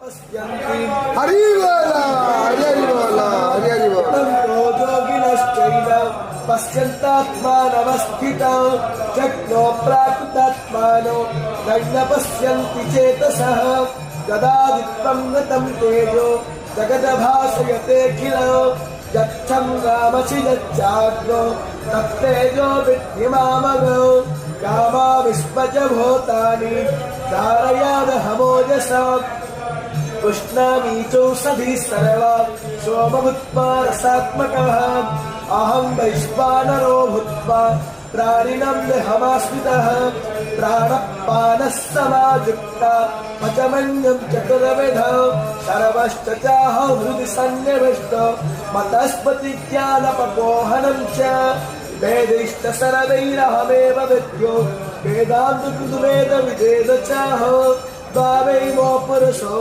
हरि बोला हरि बोला हरि बोला योगिनश्चैव पश्यन्तात्मानवस्थितं जग्नो प्राकृतात्मानो न पश्यन्ति चेतसः गदादित्वं गतं तेजो जगद्भासयतेऽखिलं यच्छं रामसि यच्चाग्नो तत्तेजो विद्धिमामगो कामाविश्वच भूतानि धारयादहमोजसा उष्णामीचौषधी सर्वा सोमभूत्वा रसात्मकः अहं वैश्वानरो भूत्वा प्राणिनं देहमाश्रितः प्राणपानः समायुक्ता पचमन्यं चतुर्विधौ सर्वश्च चाहं हृदि सन्निविष्टो मतस्पतिज्ञानपपोहनं च वेदैश्च सर्वैरहमेव विद्यो वेदान्तकृद्वेदविदेव चाहो द्वावैमो पुरुषो